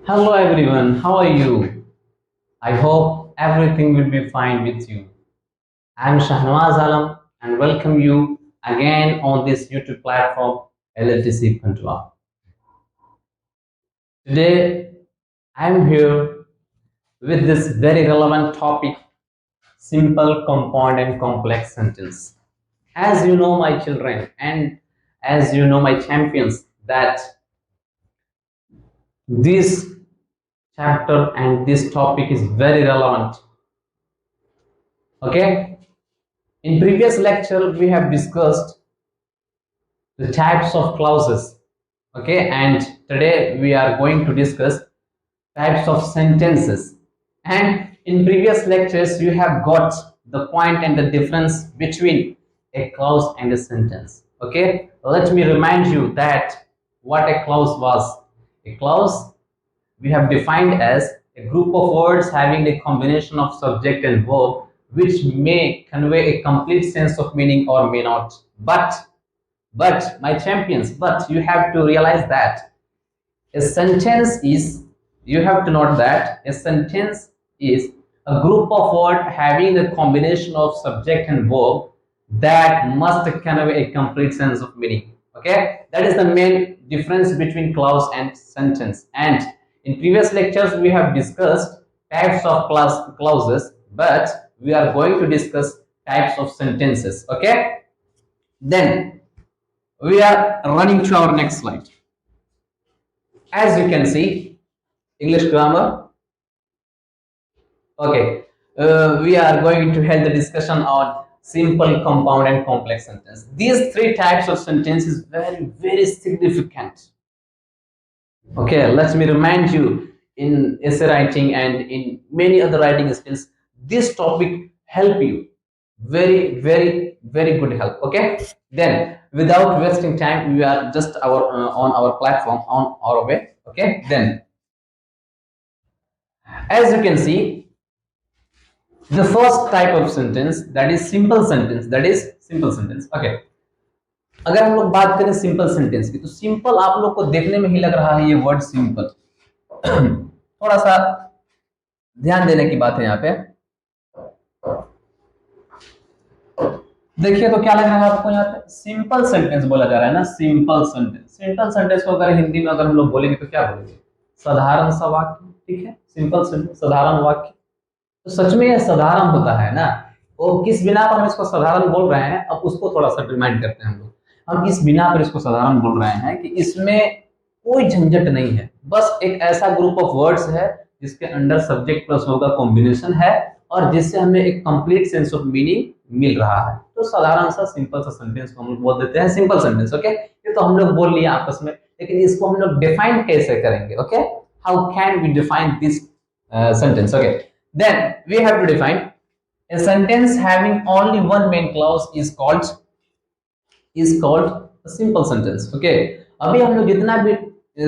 Hello everyone, how are you? I hope everything will be fine with you. I'm Shahnawaz Alam and welcome you again on this YouTube platform LLTC Khandwa. Today I'm here with this very relevant topic, simple, compound and complex sentence. As you know my children and as you know my champions that this chapter and this topic is very relevant. Okay? In previous lecture, we have discussed the types of clauses. Okay, and today we are going to discuss types of sentences. And in previous lectures, you have got the point and the difference between a clause and a sentence. Okay, let me remind you that what a clause was. A clause we have defined as a group of words having a combination of subject and verb which may convey a complete sense of meaning or may not. But my champions, but you have to realize that a sentence is, you have to note that a sentence is a group of words having a combination of subject and verb that must convey a complete sense of meaning. Okay, that is the main difference between clause and sentence. And in previous lectures, we have discussed types of clauses, but we are going to discuss types of sentences. Okay, then we are running to our next slide. As you can see, English grammar. Okay, we are going to have the discussion on simple, compound, and complex sentence. These three types of sentence is very significant. Okay, let me remind you in essay writing and in many other writing skills, this topic help you very good help. Okay, then without wasting time, we are just on our platform on our way. Okay, then as you can see, the first type of sentence that is simple sentence, that is simple sentence. Okay, अगर हम लोग बात करें simple sentence की तो simple आप लोग को देखने में ही लग रहा है ये वर्ड सिंपल थोड़ा सा ध्यान देने की बात है यहाँ पे। देखिए तो क्या लग रहा है आपको यहाँ पे सिंपल सेंटेंस बोला जा रहा है ना, सिंपल सेंटेंस। सिंपल सेंटेंस को अगर हिंदी में अगर हम लोग बोलेंगे तो क्या बोलेंगे? साधारण सा वाक्य। ठीक है, सिंपल सेंटेंस साधारण वाक्य। तो सच में ये साधारण होता है ना, वो किस बिना पर हम इसको साधारण बोल रहे हैं, अब उसको थोड़ा सा रिमाइंड करते हैं हम लोग। हम इस बिना पर इसको साधारण बोल रहे हैं कि इसमें कोई झंझट नहीं है, बस एक ऐसा ग्रुप ऑफ वर्ड्स है जिसके अंडर सब्जेक्ट प्लस वर्ब का कॉम्बिनेशन है और जिससे हमें एक कंप्लीट सेंस ऑफ मीनिंग मिल रहा है। तो साधारण सा सिंपल सा सेंटेंस को हम लोग बोल देते हैं सिंपल सेंटेंस। ओके, ये तो हम लोग बोल लिए आपस में, लेकिन इसको हम लोग डिफाइन कैसे करेंगे? Okay, how can we define this sentence? Okay, then we have to define a sentence having only one main clause is called a simple sentence. Okay, अभी हम लोग जितना भी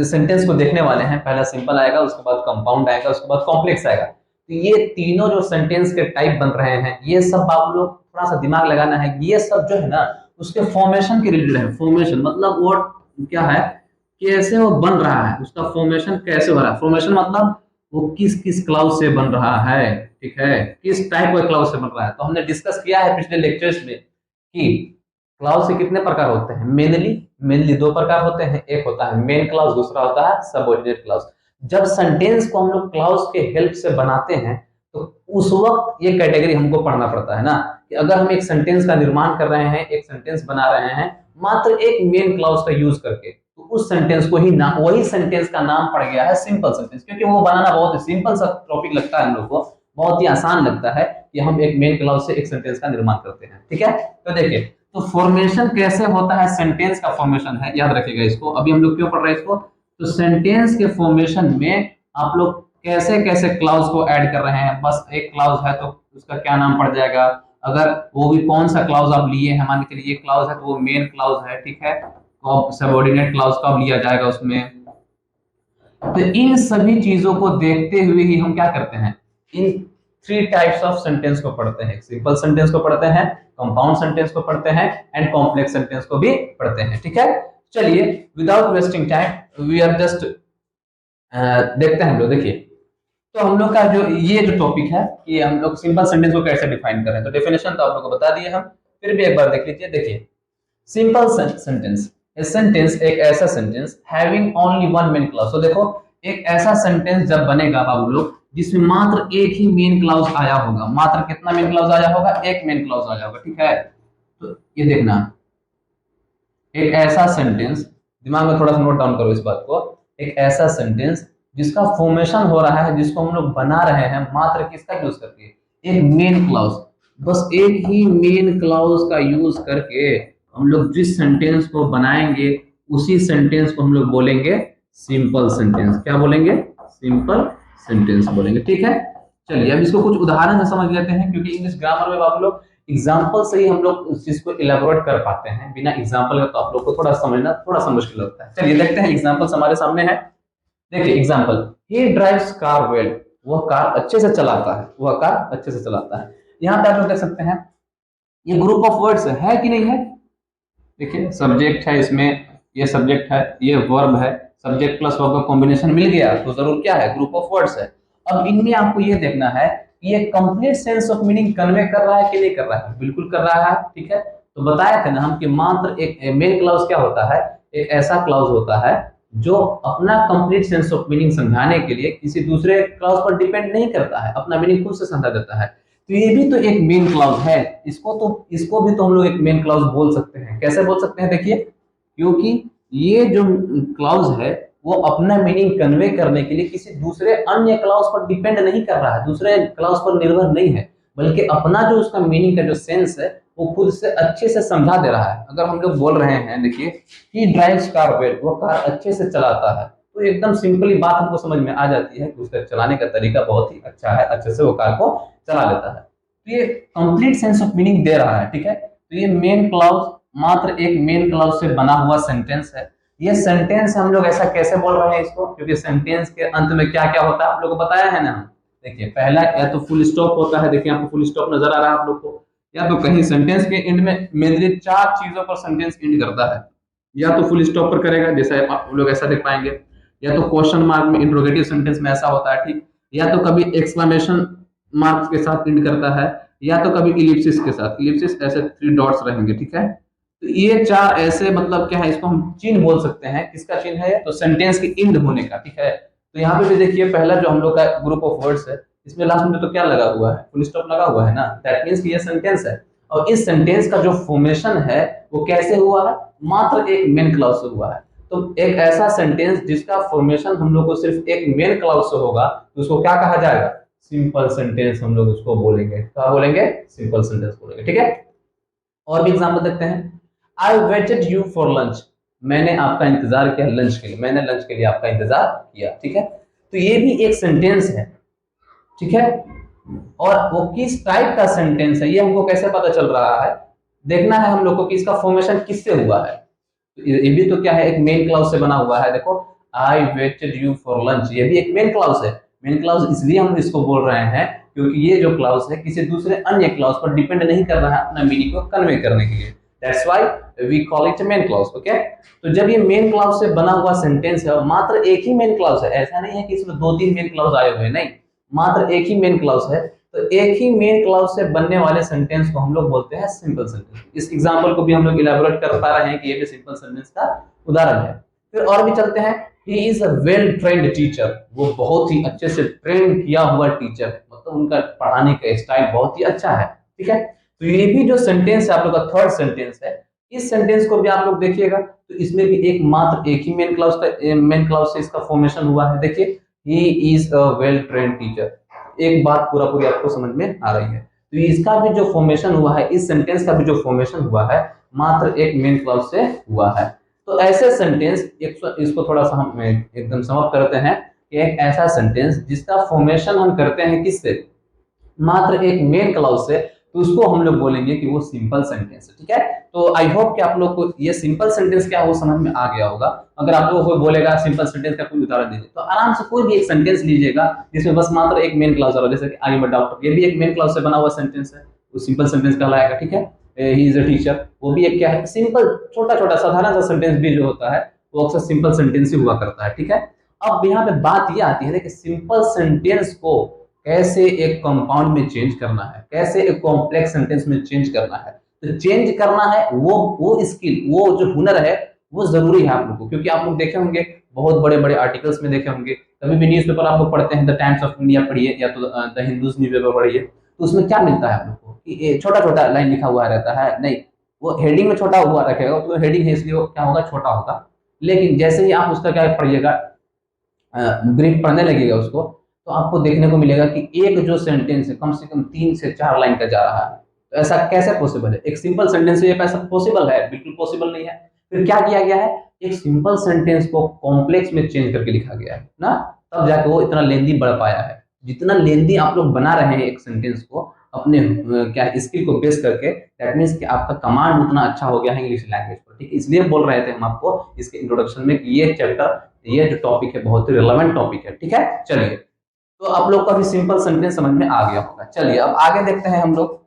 सेंटेंस को देखने वाले हैं, पहला सिंपल आएगा, उसके बाद कंपाउंड आएगा, उसके बाद कॉम्प्लेक्स आएगा। तो ये तीनों जो सेंटेंस के टाइप बन रहे हैं, ये सब आप लोग थोड़ा सा दिमाग लगाना है। ये सब जो है ना उसके फॉर्मेशन के रिलेटेड है। फॉर्मेशन मतलब वर्ड क्या है, कैसे वो बन रहा है, उसका फॉर्मेशन कैसे हो रहा है। फॉर्मेशन मतलब वो किस किस क्लाउड से बन रहा है, ठीक है, किस टाइप का क्लाउड से बन रहा है। तो हमने डिस्कस किया है पिछले लेक्चर्स में कि क्लाउड से कितने प्रकार होते हैं। मेनली दो प्रकार होते हैं, एक होता है मेन क्लाउज, दूसरा होता है सबऑर्डिनेट क्लाउज। जब सेंटेंस को हम लोग क्लाउज के हेल्प से बनाते हैं तो उस वक्त ये कैटेगरी हमको पढ़ना पड़ता है ना, कि अगर हम एक सेंटेंस का निर्माण कर रहे हैं, एक सेंटेंस बना रहे हैं मात्र एक मेन क्लाउज का यूज करके, तो उस सेंटेंस को ही ना, वही सेंटेंस का नाम पड़ गया है सिंपल सेंटेंस। क्योंकि वो बनाना बहुत सिंपल सा टॉपिक लगता है हम लोग को, बहुत ही आसान लगता है कि हम एक मेन क्लाउज से एक सेंटेंस का निर्माण करते हैं। ठीक है, तो देखिए तो फॉर्मेशन कैसे होता है, सेंटेंस का फॉर्मेशन है, याद रखिएगा इसको। अभी हम लोग क्यों पढ़ रहे हैं इसको, तो सेंटेंस के फॉर्मेशन में आप लोग कैसे कैसे क्लाउज को ऐड कर रहे हैं। बस एक क्लाउज है तो उसका क्या नाम पड़ जाएगा, अगर वो भी कौन सा क्लाउज आप लिए हैं, मान के लिए क्लाउज है तो वो मेन क्लाउज है, ठीक है, तो सबऑर्डिनेट क्लाउज कब लिया जाएगा उसमें। तो इन सभी चीजों को देखते हुए ही हम क्या करते हैं, in three types of sentence को पढ़ते हैं। सिंपल सेंटेंस को पढ़ते हैं, कंपाउंड सेंटेंस को पढ़ते हैं एंड कॉम्प्लेक्स सेंटेंस को भी पढ़ते हैं। ठीक है, चलिए without wasting time we are just देखते हैं हम लोग। देखिए, तो हम लोग का जो ये जो टॉपिक है कि हम लोग सिंपल सेंटेंस को कैसे डिफाइन करें, तो डेफिनेशन तो आप लोग को बता दिए हम, फिर भी एक बार देख लीजिए। देखिए, सिंपल सेंटेंस, ए सेंटेंस एक ऐसा sentence having only one main clause. तो देखो, एक ऐसा सेंटेंस जब बनेगा बाबू लोग जिसमें मात्र एक ही मेन क्लॉज आया होगा। मात्र कितना मेन क्लॉज आया होगा? एक मेन क्लॉज आया होगा, ठीक है। तो ये देखना, एक ऐसा सेंटेंस, दिमाग में थोड़ा सा नोट डाउन करो इस बात को, एक ऐसा सेंटेंस जिसका फॉर्मेशन हो रहा है, जिसको हम लोग बना रहे हैं मात्र किसका यूज करके? एक मेन क्लॉज। बस एक ही मेन क्लॉज का यूज करके हम लोग जिस सेंटेंस को बनाएंगे उसी सेंटेंस को हम लोग बोलेंगे सिंपल सेंटेंस। क्या बोलेंगे? सिंपल सेंटेंस बोलेंगे, ठीक है। चलिए अब इसको कुछ उदाहरण से समझ लेते हैं, क्योंकि इंग्लिश ग्रामर में आप लोग एग्जाम्पल से ही हम लोग उस चीज को इलेबोरेट कर पाते हैं। बिना एग्जाम्पल का तो आप लोग को थोड़ा समझना थोड़ा सा मुश्किल लगता है। चलिए देखते हैं, एग्जाम्पल्स हमारे सामने है। देखिए एग्जाम्पल, ही ड्राइव्स कार वेल, वह कार अच्छे से चलाता है, वह कार अच्छे से चलाता है। यहाँ पे आप लोग देख सकते हैं ये ग्रुप ऑफ वर्ड्स है कि नहीं है? देखिए सब्जेक्ट है इसमें, ये सब्जेक्ट है, ये वर्ब है, सब्जेक्ट प्लस वर्ब का कॉम्बिनेशन मिल गया तो जरूर क्या है? ग्रुप ऑफ वर्ड्स है। अब इनमें आपको ये देखना है कि ये complete sense of meaning convey कर रहा है कि नहीं कर रहा है। बिल्कुल कर रहा है, ठीक है। तो बताया था ना हम कि मात्र एक मेन क्लॉज क्या होता है? एक ऐसा क्लॉज होता है जो अपना कंप्लीट सेंस ऑफ मीनिंग समझाने के लिए किसी दूसरे क्लॉज पर डिपेंड नहीं करता है, अपना मीनिंग खुद से समझा देता है। तो ये भी तो एक मेन क्लॉज है, इसको भी तो हम लोग एक मेन क्लॉज बोल सकते हैं। कैसे बोल सकते हैं? देखिए, क्योंकि ये जो क्लॉज है वो अपना मीनिंग कन्वे करने के लिए किसी दूसरे अन्य क्लॉज पर डिपेंड नहीं कर रहा है, दूसरे क्लॉज पर निर्भर नहीं है, बल्कि अपना जो उसका मीनिंग का जो सेंस है वो खुद से अच्छे से समझा दे रहा है। अगर हम लोग बोल रहे हैं, देखिए, ही ड्राइव्स कार वेल, वो कार अच्छे से चलाता है, तो एकदम सिंपली बात हमको समझ में आ जाती है कि उसका चलाने का तरीका बहुत ही अच्छा है, अच्छे से वो कार को चला लेता है। तो ये कंप्लीट सेंस ऑफ मीनिंग दे रहा है, ठीक है। तो ये मेन क्लॉज मात्र एक मेन क्लॉज से बना हुआ सेंटेंस है। ये सेंटेंस हम लोग ऐसा कैसे बोल रहे हैं इसको? क्योंकि सेंटेंस के अंत में क्या क्या होता है आप लोगों को बताया है ना। देखिए पहला या तो फुल स्टॉप होता है, देखिए आपको फुल स्टॉप नजर आ रहा है आप लोग को, या तो कहीं सेंटेंस के एंड में मेनली चार चीजों पर सेंटेंस एंड करता है। या तो फुल स्टॉप पर करेगा, जैसे आप लोग ऐसा देख पाएंगे, या तो क्वेश्चन मार्क में इंट्रोगेटिव सेंटेंस में ऐसा होता है, ठीक, या तो कभी एक्सक्लेमेशन मार्क्स के साथ एंड करता है, या तो कभी इलिप्सिस के साथ, इलिप्सिस ऐसे 3 डॉट्स रहेंगे, ठीक है। तो ये चार ऐसे मतलब क्या है, इसको हम चिन्ह बोल सकते हैं। किसका चिन्ह है? तो सेंटेंस के एंड होने का, ठीक है। तो यहाँ पे भी देखिए पहला जो हम लोग का ग्रुप ऑफ वर्ड्स है, इसमें लास्ट में तो क्या लगा हुआ है? फुल स्टॉप लगा हुआ है ना, दैट मींस कि ये सेंटेंस है। और इस सेंटेंस का जो फॉर्मेशन है वो कैसे हुआ है? मात्र एक मेन क्लॉज से हुआ है। तो एक ऐसा सेंटेंस जिसका फॉर्मेशन हम लोग को सिर्फ एक मेन क्लॉज से होगा, तो उसको क्या कहा जाएगा? सिंपल सेंटेंस हम लोग उसको बोलेंगे। क्या बोलेंगे? सिंपल सेंटेंस बोलेंगे, ठीक है। और भी एग्जांपल देखते हैं। I waited you for lunch, मैंने आपका इंतजार किया लंच के लिए, मैंने लंच के लिए आपका इंतजार किया, ठीक है। तो ये भी एक सेंटेंस है, ठीक है। और वो किस टाइप का सेंटेंस है ये हमको कैसे पता चल रहा है? देखना है हम लोग को कि इसका फॉर्मेशन किससे हुआ है। तो ये भी तो क्या है? एक मेन क्लाउज से बना हुआ है। देखो, I waited you for lunch, ये भी एक मेन क्लाउज है। मेन क्लाउज इसलिए हम इसको बोल रहे हैं क्योंकि ये जो क्लाउज है किसी दूसरे अन्य क्लाउज पर डिपेंड नहीं कर रहा है अपना मीनिंग को कन्वे करने के लिए। That's why we call it main clause, okay. तो जब ये मेन क्लाउज से बना हुआ सेंटेंस है और मात्र एक ही मेन क्लाउज है, ऐसा नहीं है कि इसमें 2-3 मेन क्लाउज आए हुए, नहीं, मात्र एक ही मेन क्लाउज है, तो एक ही मेन क्लाउज से बनने वाले सेंटेंस को हम लोग बोलते हैं सिंपल सेंटेंस। इस एग्जांपल को भी हम लोग इलैबोरेट कर पा रहे हैं कि ये भी सिंपल सेंटेंस का उदाहरण है। फिर और भी चलते हैं। He is a well trained teacher, वो बहुत ही अच्छे से ट्रेन किया हुआ टीचर, मतलब उनका पढ़ाने का स्टाइल बहुत ही अच्छा है, ठीक है। तो ये भी जो सेंटेंस है आप लोग का थर्ड सेंटेंस है, इस सेंटेंस को भी आप लोग देखिएगा तो इसमें भी एक मात्र एक ही मेन क्लाउज से इसका फॉर्मेशन हुआ है। देखिए, he is a well trained teacher, एक बात पूरा पूरी आपको समझ में आ रही है। तो इसका भी जो फॉर्मेशन हुआ है, इस सेंटेंस का भी जो फॉर्मेशन हुआ है मात्र एक मेन क्लाउज से हुआ है। तो ऐसे सेंटेंस इसको थोड़ा सा हम एकदम समअप करते हैं कि एक ऐसा सेंटेंस जिसका फॉर्मेशन हम करते हैं किससे? मात्र एक मेन क्लाउज से, तो उसको हम लोग बोलेंगे कि वो सिंपल सेंटेंस है, ठीक है। तो आई होप कि आप लोग को ये सिंपल सेंटेंस क्या है वो समझ में आ गया होगा। अगर आप लोगों को बोलेगा सिंपल सेंटेंस का कोई उदाहरण दीजिए, तो आराम से कोई भी एक सेंटेंस लीजिएगा जिसमें बस मात्र एक मेन क्लाउज हो, जैसे कि आई एम अ डॉक्टर, ये भी एक मेन क्लाउज से बना हुआ सेंटेंस है, वो सिंपल सेंटेंस कहलाएगा, ठीक है। ही इज अ टीचर, वो भी एक क्या है? सिंपल, छोटा छोटा साधारण सा सेंटेंस भी जो होता है वो अक्सर सिंपल सेंटेंस ही हुआ करता है, ठीक है। अब यहाँ पे बात ये आती है कि सिंपल सेंटेंस को कैसे एक कंपाउंड में चेंज करना है, कैसे एक कॉम्प्लेक्स सेंटेंस में चेंज करना है। तो चेंज करना है वो स्किल, वो जो हुनर है वो जरूरी है आप लोग को, क्योंकि आप लोग देखे होंगे बहुत बड़े बड़े आर्टिकल्स में देखे होंगे, कभी भी न्यूज़पेपर आप लोग पढ़ते हैं, द टाइम्स ऑफ इंडिया पढ़िए या तो द हिंदूज न्यूज़पेपर पढ़िए, तो उसमें क्या मिलता है आप लोग को कि छोटा छोटा लाइन लिखा हुआ रहता है, नहीं वो हेडिंग में छोटा हुआ रखेगा, तो हेडिंग है इसलिए वो क्या होगा, छोटा होगा। लेकिन जैसे ही आप उसका क्या पढ़िएगा, ब्रीफ पढ़ने लगेगा उसको, तो आपको देखने को मिलेगा कि एक जो सेंटेंस है कम से कम 3 से 4 लाइन का जा रहा है। तो ऐसा कैसे पॉसिबल है? एक सिंपल सेंटेंस से ये पैसा पॉसिबल है? बिल्कुल पॉसिबल नहीं है। फिर क्या किया गया है, एक सिंपल सेंटेंस को कॉम्प्लेक्स में चेंज करके लिखा गया है ना, तब जाके वो इतना लेंदी बढ़ पाया है। जितना लेंदी आप लोग बना रहे हैं एक सेंटेंस को अपने क्या स्किल को बेस करके, दैट मीन्स कि आपका कमांड उतना अच्छा हो गया है इंग्लिश लैंग्वेज पर, ठीक है। इसलिए बोल रहे थे हम आपको इसके इंट्रोडक्शन में कि ये चैप्टर, ये जो टॉपिक है बहुत ही रिलेवेंट टॉपिक है, ठीक है। चलिए, तो आप लोग का भी सिंपल सेंटेंस समझ में आ गया होगा। चलिए अब आगे देखते हैं हम लोग।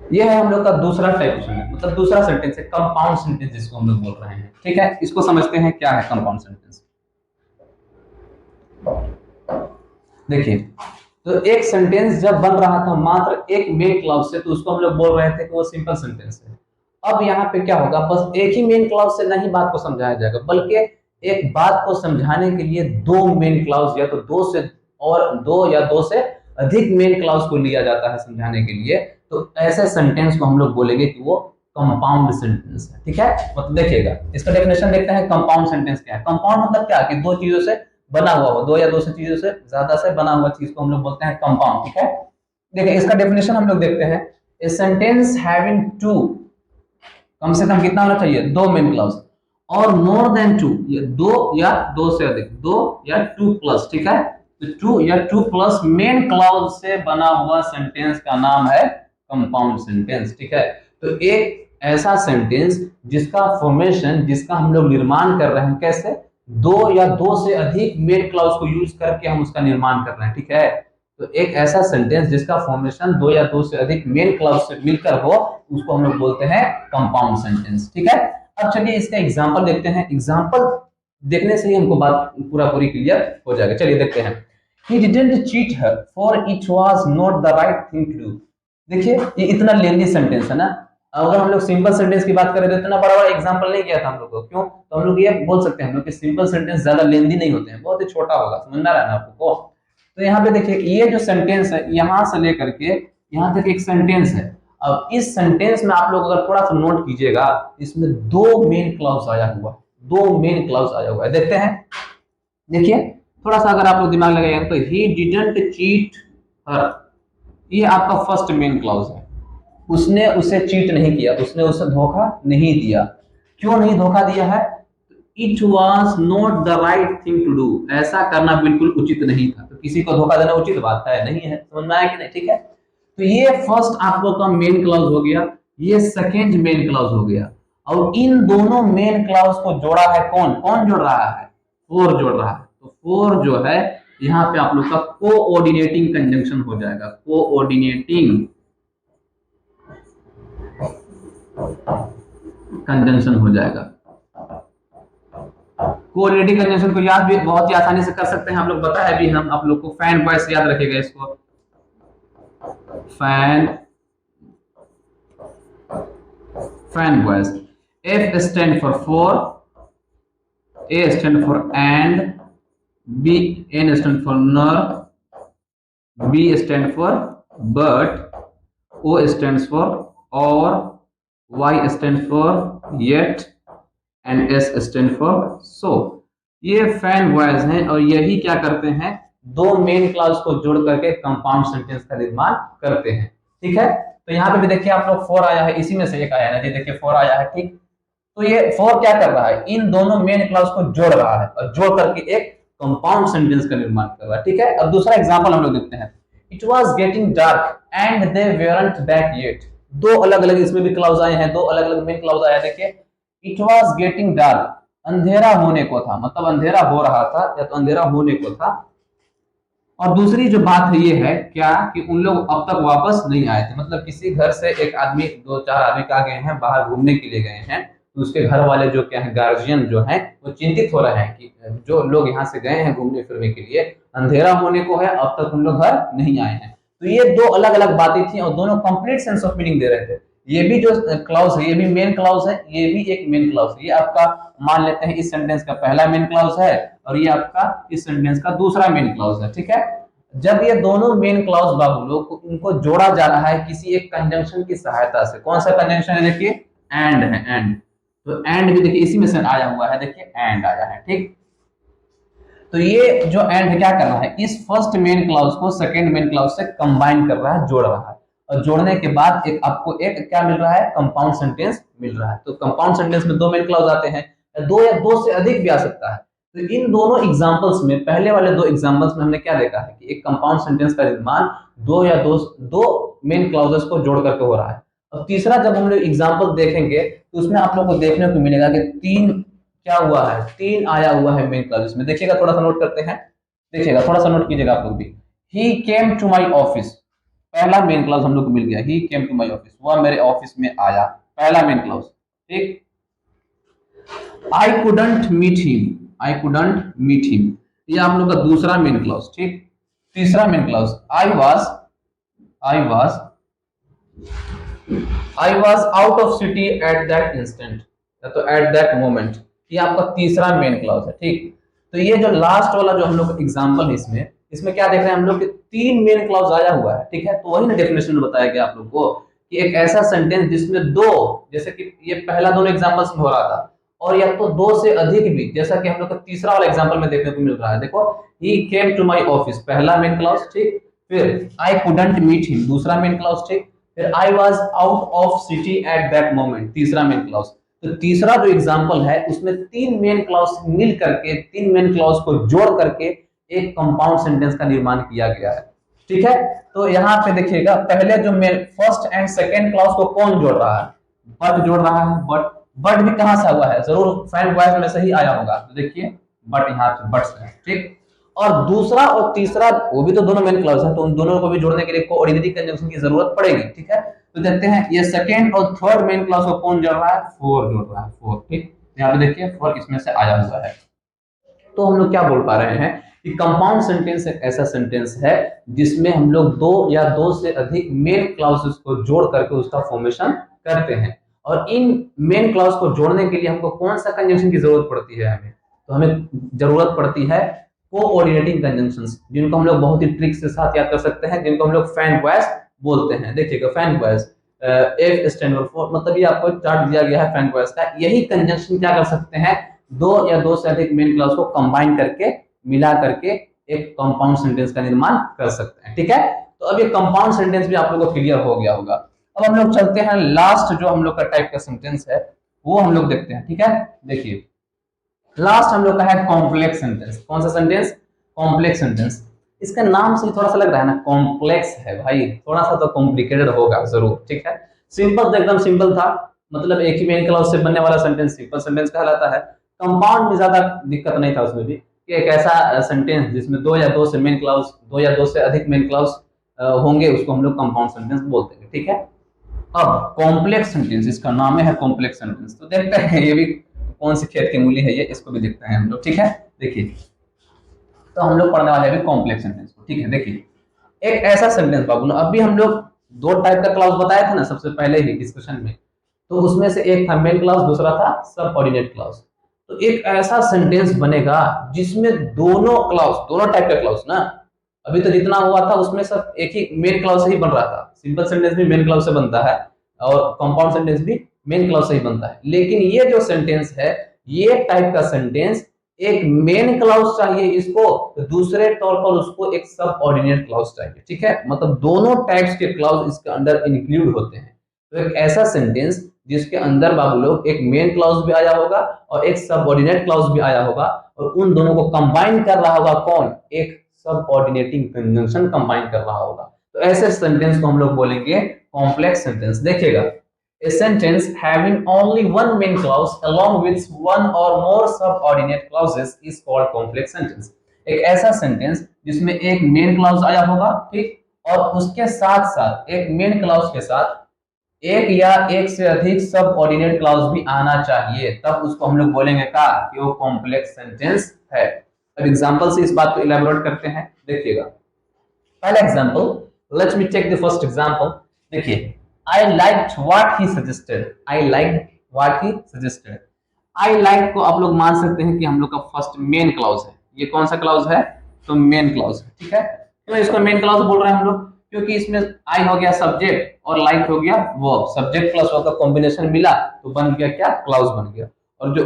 ये है हम लोग का दूसरा टाइप सेंटेंस, मतलब दूसरा सेंटेंस है कंपाउंड सेंटेंस जिसको हम लोग बोल रहे हैं, ठीक है। इसको समझते हैं क्या है कंपाउंड सेंटेंस। देखिए, तो एक सेंटेंस जब बन रहा था मात्र एक मेन क्लाउज से, तो उसको हम लोग बोल रहे थे कि वो सिंपल सेंटेंस है। अब यहाँ पे क्या होगा, बस एक ही मेन क्लाउज से नहीं बात को समझाया जाएगा, बल्कि एक बात को समझाने के लिए दो मेन क्लाउज या तो दो या दो से अधिक मेन क्लाउज को लिया जाता है समझाने के लिए। तो ऐसे सेंटेंस को हम लोग बोलेंगे कि वो कंपाउंड सेंटेंस है, ठीक है। मतलब देखिएगा, इसका डेफिनेशन देखते हैं कंपाउंड सेंटेंस क्या है। कंपाउंड मतलब क्या, कि दो चीजों से बना हुआ हो, दो या दो से चीजों से ज्यादा से बना हुआ चीज को हम लोग बोलते हैं कंपाउंड, ठीक है। देखिए इसका डेफिनेशन हम लोग देखते हैं, ए सेंटेंस हैविंग टू, कम से कम कितना होना चाहिए, दो मेन क्लाउज, और मोर देन टू, ये दो या दो से अधिक, दो या टू प्लस, ठीक है। तो टू या टू प्लस मेन क्लाउज से बना हुआ सेंटेंस का नाम है कंपाउंड सेंटेंस, ठीक है। तो एक ऐसा सेंटेंस जिसका फॉर्मेशन, जिसका हम लोग निर्माण कर रहे हैं, कैसे, दो या दो से अधिक मेन क्लाउज को यूज करके हम उसका निर्माण कर रहे हैं, ठीक है। तो एक ऐसा सेंटेंस जिसका फॉर्मेशन दो या दो से अधिक मेन क्लाउज से मिलकर हो, उसको हम लोग बोलते हैं कंपाउंड सेंटेंस, ठीक है। अब चलिए इसका एग्जांपल देखते हैं। एग्जांपल देखने से ही हमको बात पूरी क्लियर हो जाएगा। चलिए देखते हैं। He didn't cheat her, for it was not the right thing to do. देखिए ये इतना लेंदी सेंटेंस है ना, अगर हम लोग सिंपल सेंटेंस की बात करें तो इतना बड़ा बड़ा एग्जांपल नहीं किया था हम लोग को, क्यों, तो हम लोग ये बोल सकते हैं हम लोग कि सिंपल सेंटेंस ज्यादा लेंदी नहीं होते हैं, बहुत ही छोटा होगा, समझना रहना आपको। तो यहाँ पे देखिए ये जो सेंटेंस है, यहाँ से लेकर के यहाँ तक एक सेंटेंस है। अब इस सेंटेंस में आप लोग अगर थोड़ा सा नोट कीजिएगा, इसमें दो मेन क्लाउज आया हुआ, दो मेन क्लाउज आया हुआ है, देखते हैं। देखिए थोड़ा सा अगर आप लोग दिमाग लगाएंगे तो ही डिडंट चीट हर, ये आपका फर्स्ट मेन क्लाउज है। उसने उसे चीट नहीं किया, उसने उसे धोखा नहीं दिया। क्यों नहीं धोखा दिया है, it was not the right thing to do, ऐसा करना बिल्कुल उचित नहीं था। तो किसी को धोखा देना उचित बात है, नहीं है, समझ में आया कि नहीं, ठीक है। तो ये फर्स्ट आप लोग का मेन क्लाउज हो गया, ये सेकेंड मेन क्लाउज हो गया, और इन दोनों मेन क्लाउज को जोड़ा है कौन, कौन जोड़ रहा है, फोर जोड़ रहा है। तो फोर जो है यहाँ पे आप लोग का कोऑर्डिनेटिंग कंजंक्शन हो जाएगा, कोऑर्डिनेटिंग कंजंक्शन हो जाएगा। कोऑर्डिनेटिंग कंजंक्शन को याद भी बहुत ही आसानी से कर सकते हैं, आप लोग बताया भी हम आप लोग को, फैन वॉइस याद रखिएगा इसको, fan voice. F stand for for, A stand for and, B N stand for nor, B stand for but, O stands for or, Y stands for yet, and S stand for so। ये fan voice हैं और यही क्या करते हैं, दो main clause को जोड़ करके कंपाउंड सेंटेंस का निर्माण करते हैं, ठीक है। तो यहाँ पे भी देखिए आप लोग फोर आया है, इसी में से एक आया है ना जी, देखिए फोर आया है, ठीक। तो ये फोर क्या कर रहा है, इन दोनों मेन क्लाउज को जोड़ रहा है और जोड़ करके एक कंपाउंड सेंटेंस का निर्माण कर रहा है, ठीक है। अब दूसरा एग्जांपल हम लोग देखते हैं। It was getting dark and they weren't back yet. दो अलग अलग इसमें भी क्लाउज आए हैं, दो अलग अलग मेन क्लाउज आया, देखिए। इट वाज गेटिंग डार्क, अंधेरा होने को था, मतलब अंधेरा हो रहा था या तो अंधेरा होने को था। और दूसरी जो बात है ये है क्या, कि उन लोग अब तक वापस नहीं आए थे, मतलब किसी घर से एक आदमी, दो चार आदमी आ गए हैं, बाहर घूमने के लिए गए हैं, तो उसके घर वाले जो क्या है, गार्जियन जो हैं वो चिंतित हो रहे हैं कि जो लोग यहाँ से गए हैं घूमने फिरने के लिए, अंधेरा होने को है, अब तक उन लोग घर नहीं आए हैं। तो ये दो अलग अलग बातें थी और दोनों कंप्लीट सेंस ऑफ मीनिंग दे रहे थे। ये भी जो क्लाउज है ये भी मेन क्लाउज है, ये भी एक मेन क्लाउज है। ये आपका मान लेते हैं इस सेंटेंस का पहला मेन क्लाउज है और ये आपका इस सेंटेंस का दूसरा मेन क्लाउज है, ठीक है। जब ये दोनों मेन क्लाउज बाबू लोग इनको जोड़ा जा रहा है किसी एक कंजंक्शन की सहायता से, कौन सा कंजंक्शन है, देखिए एंड है, एंड। तो एंड भी देखिए इसी में से आया हुआ है, देखिए एंड आया है, ठीक। तो ये जो एंड है क्या कर रहा है, इस फर्स्ट मेन क्लाउज को सेकंड मेन क्लाउज से कंबाइन कर रहा है, जोड़ रहा है, और जोड़ने के बाद एक आपको एक क्या मिल रहा है, कंपाउंड सेंटेंस मिल रहा है। तो कंपाउंड सेंटेंस में दो मेन क्लाउज आते हैं, दो या दो से अधिक भी आ सकता है। तो इन दोनों एग्जांपल्स में, पहले वाले दो एग्जांपल्स में हमने क्या देखा है कि एक कंपाउंड सेंटेंस का निर्माण दो या दो मेन क्लाउजेस को जोड़ करके हो रहा है। और तीसरा जब हम लोग एग्जांपल देखेंगे तो उसमें आप लोग को देखने को मिलेगा कि तीन क्या हुआ है, तीन आया हुआ है मेन क्लाउजेस में। देखिएगा, थोड़ा सा नोट करते हैं, देखिएगा थोड़ा सा नोट कीजिएगा आप लोग भी। ही केम टू माई ऑफिस, पहला मेन क्लाउज हम लोग को मिल गया, ही केम टू माई ऑफिस, वह मेरे ऑफिस में आया, पहला मेन क्लाउज, ठीक। I couldn't meet him, I couldn't meet him, ये आप लोग का दूसरा मेन क्लाउज, ठीक। तीसरा main clause, I was out of city at that instant, तो एट दैट मोमेंट, ये आपका तीसरा मेन क्लाउज है, ठीक। तो ये जो लास्ट वाला जो हम लोग एग्जांपल है इसमें इसमें क्या देख रहे हैं हम लोग, तीन मेन क्लाउज आया हुआ है, ठीक है। तो वही ना डेफिनेशन में बताया गया आप लोग को कि एक ऐसा सेंटेंस जिसमें दो, जैसे कि ये पहला दोनों एग्जांपल्स में हो रहा था, और या तो दो से अधिक भी, जैसा कि हम लोग का तीसरा वाला एग्जांपल में देखने को मिल रहा है। देखो, ही केम टू माय ऑफिस, पहला मेन क्लाउज, ठीक। फिर आई कुडंट मीट हिम, दूसरा मेन क्लाउज, ठीक। फिर I was out of city at that moment, तीसरा मेन क्लाउज। तो तीसरा जो एग्जांपल है उसमें तीन मेन क्लाउज मिल करके, तीन मेन क्लाउज को जोड़ करके एक कंपाउंड सेंटेंस का निर्माण किया गया है, ठीक है। तो यहाँ पे देखिएगा, पहले जो main first and second clause को कौन जोड़ रहा है, बट जोड़ रहा है, बट। बट भी कहां से हुआ है, जरूर फ्रेंड वॉइस में से ही आया होगा, तो देखिए बट यहाँ पे बट है, ठीक। और दूसरा और तीसरा वो भी तो दोनों मेन क्लाउज है, तो उन दोनों को भी जोड़ने के लिए कोऑर्डिनेटिंग कंजंक्शन की जरूरत पड़ेगी, ठीक है। तो देखते हैं ये सेकंड और थर्ड मेन क्लाउज को कौन जोड़ रहा है, फोर जोड़ रहा है, फोर, ठीक। यहाँ पे देखिए फोर इसमें से आया हुआ है। तो हम लोग क्या बोल पा रहे हैं कि कंपाउंड सेंटेंस एक ऐसा सेंटेंस है जिसमें हम लोग दो या दो से अधिक मेन क्लाउसेस को जोड़ करके उसका फॉर्मेशन करते हैं। और इन मेन क्लाउज को जोड़ने के लिए हमको कौन सा कंजंक्शन की जरूरत पड़ती है, हमें तो हमें जरूरत पड़ती है कोऑर्डिनेटिंग कंजंक्शंस, जिनको हम लोग बहुत ही ट्रिक के साथ याद कर सकते हैं, जिनको हम लोग फैन वॉइस बोलते हैं। देखिएगा fan voice, F stand for, मतलब ये आपको चार्ट दिया गया है फैन वॉइस का। यही कंजंक्शन क्या कर सकते हैं, दो या दो से अधिक मेन क्लाउज को कंबाइन करके, मिला करके एक कंपाउंड सेंटेंस का निर्माण कर सकते हैं, ठीक है। तो अब ये कंपाउंड सेंटेंस भी आप लोगों को क्लियर हो गया होगा। अब हम लोग चलते हैं लास्ट जो हम लोग का टाइप का सेंटेंस है वो हम लोग देखते हैं, ठीक है। देखिए लास्ट हम लोग का है कॉम्प्लेक्स सेंटेंस। कौन सा सेंटेंस, कॉम्प्लेक्स सेंटेंस। इसका नाम से थोड़ा सा लग रहा है ना कॉम्प्लेक्स है भाई, थोड़ा सा तो कॉम्प्लिकेटेड होगा जरूर, ठीक है। सिंपल तो एकदम सिंपल था, मतलब एक ही मेन क्लाउज से बनने वाला सेंटेंस सिंपल सेंटेंस कहलाता है। कंपाउंड में ज्यादा दिक्कत नहीं था उसमें भी, कि एक ऐसा सेंटेंस जिसमें दो या दो से मेन क्लाउज, दो या दो से अधिक मेन क्लाउज होंगे, उसको हम लोग कंपाउंड सेंटेंस बोलते हैं, ठीक है। अब कॉम्प्लेक्स सेंटेंस, इसका नाम है कॉम्प्लेक्स सेंटेंस। तो देखते हैं ये भी कौन सी खेत की मूली है, ये इसको भी देखते हैं हम लोग, ठीक है। देखिए तो हम लोग पढ़ने वाले हैं कॉम्प्लेक्स सेंटेंस को, ठीक है। देखिए एक ऐसा सेंटेंस बाबू, अभी हम लोग दो टाइप का क्लाउज बताया था ना सबसे पहले ही डिस्कशन में, तो उसमें से एक था मेन क्लाउज, दूसरा था सबऑर्डिनेट क्लाउज। तो एक ऐसा सेंटेंस बनेगा जिसमें दोनों क्लाउज, दोनों टाइप का क्लाउज ना, अभी तो जितना हुआ था उसमें सब एक ही मेन क्लाउज से ही बन रहा था। सिंपल सेंटेंस भी मेन क्लाउज से बनता है और कंपाउंड सेंटेंस भी मेन क्लाउज से ही बनता है। लेकिन ये जो सेंटेंस है, ये टाइप का सेंटेंस एक मेन क्लाउज चाहिए इसको, तो दूसरे तौर पर उसको एक सब ऑर्डिनेट क्लाउज चाहिए, ठीक है। मतलब दोनों टाइप्स के क्लाउज इसके अंदर इंक्लूड होते हैं। तो एक ऐसा सेंटेंस जिसके अंदर बाबू लोग एक मेन क्लाउज भी आया होगा और एक सब ऑर्डिनेट क्लाउज भी आया होगा, और उन दोनों को कंबाइन कर रहा होगा कौन, एक सब ऑर्डिनेटिंग कंजंक्शन कंबाइन कर रहा होगा। तो ऐसे सेंटेंस को हम लोग बोलेंगे कॉम्प्लेक्स सेंटेंस। देखिएगा, a sentence having only one main clause along with one or more subordinate clauses is called complex sentence। एक ऐसा सेंटेंस जिसमें एक मेन क्लाउज आया होगा, ठीक, और उसके साथ साथ एक मेन क्लाउज के साथ एक या एक से अधिक सब ऑर्डिनेट क्लॉज भी आना चाहिए, तब उसको हम लोग बोलेंगे का कि वो कॉम्प्लेक्स सेंटेंस है। अब एग्जांपल से इस बात को इलेबोरेट करते हैं, देखिएगा। पहला example, let me take the first example. देखिए, I liked what he suggested, I liked what he suggested. I like को आप लोग मान सकते हैं कि हम लोग का फर्स्ट मेन क्लॉज है। ये कौन सा क्लॉज है? तो मेन क्लॉज है, ठीक है। तो इसको मेन क्लॉज बोल रहे हैं हम लोग, क्योंकि इसमें आई हो गया सब्जेक्ट और लाइक हो गया वर्ब, सब्जेक्ट प्लस वर्ब का कॉम्बिनेशन मिला तो बन गया क्या? क्लॉज बन गया। और जो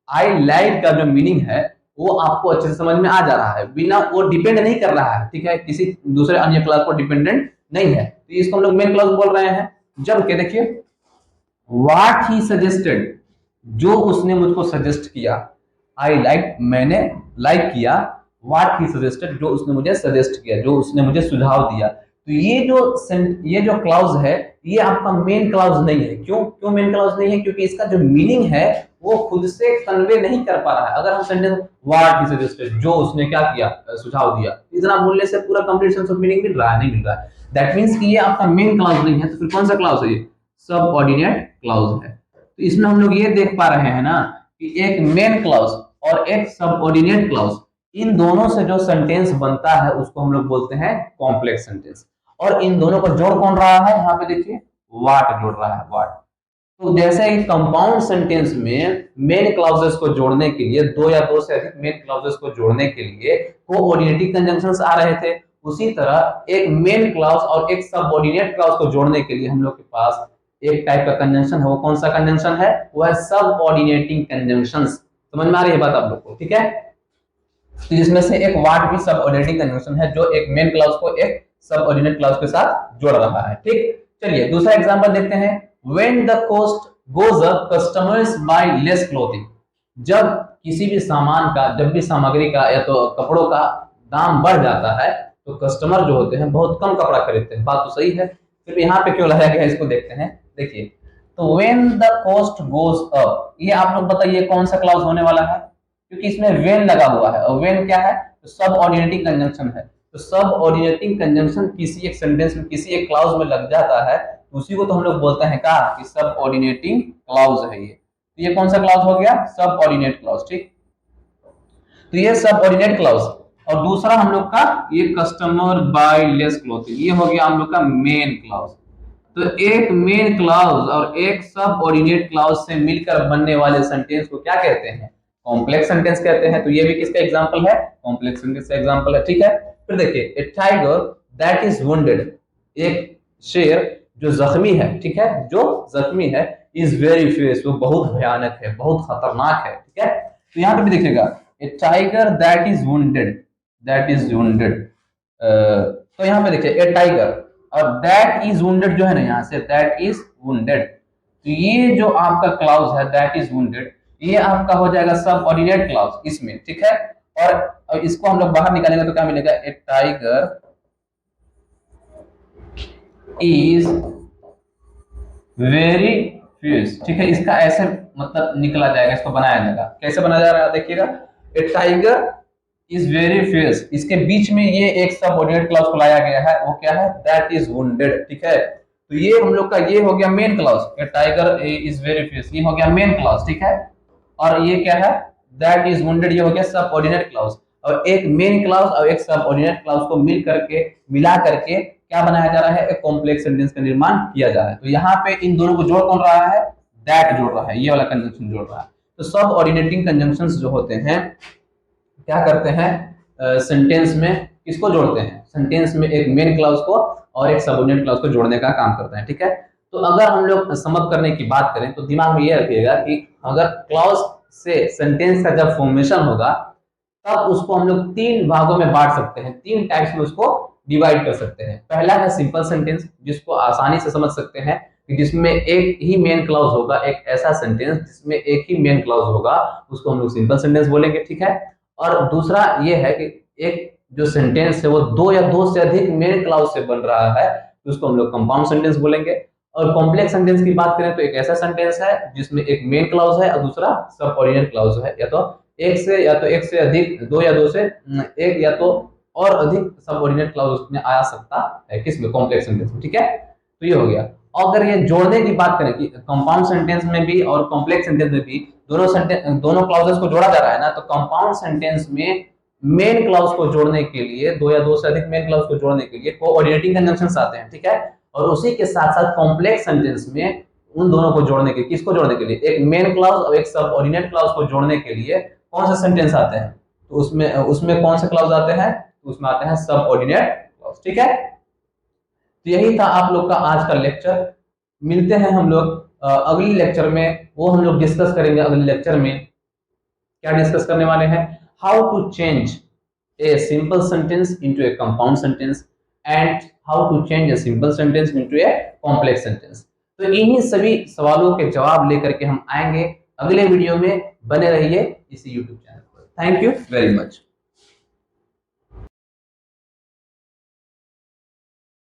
आई लाइक का जो मीनिंग है वो आपको अच्छे से समझ में आ जा रहा है, बिना वो डिपेंड नहीं कर रहा है, ठीक है, किसी दूसरे अन्य क्लॉज पर डिपेंडेंट नहीं है, तो इसको हम लोग मेन क्लॉज बोल रहे हैं। जबकि देखिए, व्हाट ही सजेस्टेड, जो उसने मुझको सजेस्ट किया, आई लाइक मैंने लाइक किया, व्हाट ही सजेस्टेड जो उसने मुझे सजेस्ट किया, जो उसने मुझे सुझाव दिया। तो ये जो क्लाउज है ये आपका मेन क्लाउज नहीं है। क्यों क्यों मेन क्लाउज नहीं है? क्योंकि इसका जो मीनिंग है वो खुद से कन्वे नहीं कर पा रहा है। अगर हम सेंटेंस व्हाट ही सजेस्टेड, जो उसने क्या किया, सुझाव दिया, इतना बोलने से पूरा कंप्लीट सेंस ऑफ मीनिंग मिल रहा है? नहीं मिल रहा है। दैट मींस कि ये आपका मेन क्लाउज नहीं है। तो फिर कौन सा क्लाउज है? ये सब ऑर्डिनेट क्लाउज है। तो इसमें हम लोग ये देख पा रहे हैं ना कि एक मेन क्लाउज और एक सबऑर्डिनेट क्लाउज, इन दोनों से जो सेंटेंस बनता है उसको हम लोग बोलते हैं कॉम्प्लेक्स सेंटेंस। और इन दोनों को जोड़ कौन रहा है? यहाँ पे देखिए, व्हाट जोड़ रहा है, व्हाट। तो जैसे ही कंपाउंड सेंटेंस में मेन क्लाउजेस को जोड़ने के लिए, दो या दो से अधिक मेन क्लाउजेस को जोड़ने के लिए कोऑर्डिनेटिंग कंजंक्शंस आ रहे थे, उसी तरह एक मेन क्लाउज और एक सबऑर्डिनेट क्लाउज को जोड़ने के लिए हम लोग के पास एक टाइप का कंजंक्शन है। वो कौन सा कंजंक्शन है? वो है सबऑर्डिनेटिंग कंजंक्शंस। समझ में आ रही है बात आप लोग को? ठीक है। तो इसमें से एक व्हाट भी सबऑर्डिनेटिंग कंजंक्शन है, जो एक मेन क्लाउज को एक सबऑर्डिनेट क्लाउज के साथ जोड़ रहा है। ठीक, चलिए दूसरा एग्जांपल देखते हैं। When the cost goes up customers buy less clothing, जब किसी भी सामान का, जब भी सामग्री का या तो कपड़ों का दाम बढ़ जाता है तो कस्टमर जो होते हैं बहुत कम कपड़ा खरीदते हैं। बात तो सही है, फिर यहाँ पे क्यों लगाया गया इसको देखते हैं। देखिए, तो when the cost goes up, ये आप लोग बताइए कौन सा क्लाउज होने वाला है? क्योंकि इसमें वेन लगा हुआ है, और वेन क्या है? तो सब ऑर्डिनेटिंग कंजंक्शन है। तो सब ऑर्डिनेटिंग कंजंक्शन किसी एक सेंटेंस में, किसी एक क्लाउज में लग जाता है, उसी को तो हम लोग बोलते हैं का कि सब ऑर्डिनेटिंग क्लाउज है ये। तो ये कौन सा क्लाउज हो गया? सब ऑर्डिनेट क्लाउज। ठीक, तो ये सब ऑर्डिनेट क्लाउज। और दूसरा हम लोग का ये कस्टमर बाय लेस क्लोथिंग, ये हो गया हम लोग का मेन क्लाउज। तो एक मेन क्लाउज और एक सब ऑर्डिनेट क्लाउज से मिलकर बनने वाले सेंटेंस को क्या कहते हैं? कॉम्प्लेक्स सेंटेंस कहते हैं। तो ये भी किसका एग्जांपल है? कॉम्प्लेक्स सेंटेंस का एग्जांपल है। ठीक है, फिर देखिए, a tiger that is wounded, एक शेर जो जख्मी है, ठीक है, जो जख्मी है, इज वेरी फियर्स, वो बहुत भयानक है, बहुत खतरनाक है। ठीक है, तो यहाँ पे भी देखिएगा, a tiger that is wounded, that is wounded. तो यहाँ पे देखिए, ए टाइगर और दैट इज वुंडेड जो है ना, यहाँ से दैट इज वुंडेड, तो ये जो आपका क्लाउज है दैट इज वुंडेड, ये आपका हो जाएगा सब ऑर्डिनेट क्लाउज इसमें। ठीक है, और इसको हम लोग बाहर निकालेंगे तो क्या मिलेगा? ए टाइगर इज वेरी फियर्स। ठीक है, इसका ऐसे मतलब निकला जाएगा, इसको बनाया जाएगा। कैसे बनाया जा रहा है देखिएगा, a tiger is very fears, इसके बीच में ये एक सबऑर्डिनेट क्लाउज को लाया गया है, वो क्या है? That is wounded. ठीक है, तो ये हम लोग का ये हो गया main clause, a tiger is very fierce, ये हो गया मेन क्लाउज। ठीक है, और ये क्या है? दैट इज वुंडेड, ये हो गया सबऑर्डिनेट क्लाउज। और एक मेन क्लाउज और एक सबऑर्डिनेट क्लाउज को मिला करके क्या बनाया जा रहा है? एक कॉम्प्लेक्स सेंटेंस का निर्माण किया जा रहा है। तो यहाँ पे इन दोनों को जोड़ कौन रहा है? दैट जोड़ रहा है, ये वाला कंजंक्शन जोड़ रहा है। तो सब ऑर्डिनेटिंग कंजंक्शंस जो होते हैं क्या करते हैं? सेंटेंस में किसको जोड़ते हैं? सेंटेंस में एक मेन क्लाउज को और एक सबऑर्डिनेट क्लाउज को जोड़ने का काम करते हैं। ठीक है, तो अगर हम लोग समअप करने की बात करें तो दिमाग में ये रखिएगा कि अगर क्लाउज से सेंटेंस का जब फॉर्मेशन होगा तब उसको हम लोग तीन भागों में बांट सकते हैं, तीन टाइप्स में उसको डिवाइड कर सकते हैं। पहला है सिंपल सेंटेंस, जिसको आसानी से समझ सकते हैं कि जिसमें एक ही मेन क्लाउज होगा, एक ऐसा सेंटेंस जिसमें एक ही मेन क्लाउज होगा, उसको हम लोग सिंपल सेंटेंस बोलेंगे। ठीक है, और दूसरा ये है कि एक जो सेंटेंस है वो दो या दो से अधिक मेन क्लाउज से बन रहा है, तो उसको हम लोग कंपाउंड सेंटेंस बोलेंगे। और कॉम्प्लेक्स सेंटेंस की बात करें तो एक ऐसा सेंटेंस है जिसमें एक मेन क्लाउज है और दूसरा सबऑर्डिनेट क्लाउज है, या तो एक से अधिक, दो या दो से एक या तो और अधिक सबऑर्डिनेट क्लाउज उसमें आ सकता है, किसमें? कॉम्प्लेक्स सेंटेंस में। ठीक है, तो ये हो गया। अगर ये जोड़ने की बात करें कि कंपाउंड सेंटेंस में भी और कॉम्प्लेक्स सेंटेंस में भी दोनों क्लॉजेस को जोड़ा जा रहा है ना, तो कंपाउंड सेंटेंस में मेन क्लॉज को जोड़ने के लिए, दो या दो से अधिक मेन क्लॉज को जोड़ने के लिए कोऑर्डिनेटिंग कंजंक्शंस आते हैं, ठीक है। और उसी के साथ साथ कॉम्प्लेक्स सेंटेंस में उन दोनों को जोड़ने के, किसको जोड़ने के लिए, एक मेन क्लॉज और एक सबऑर्डिनेट क्लॉज को जोड़ने के लिए कौन से सेंटेंस आते हैं, तो उसमें उसमें कौन से क्लॉज आते हैं, तो उसमें आते हैं सबऑर्डिनेट क्लॉज, ठीक है। तो यही था आप लोग का आज का लेक्चर। मिलते हैं हम लोग अगली लेक्चर में, वो हम लोग डिस्कस करेंगे अगले लेक्चर में। क्या डिस्कस करने वाले हैं, how to change a simple sentence into a compound sentence and how to change a simple sentence into a complex sentence. तो इन्हीं सभी सवालों के जवाब लेकर के हम आएंगे अगले वीडियो में। बने रहिए इसी यूट्यूब चैनल पर। Thank you very much.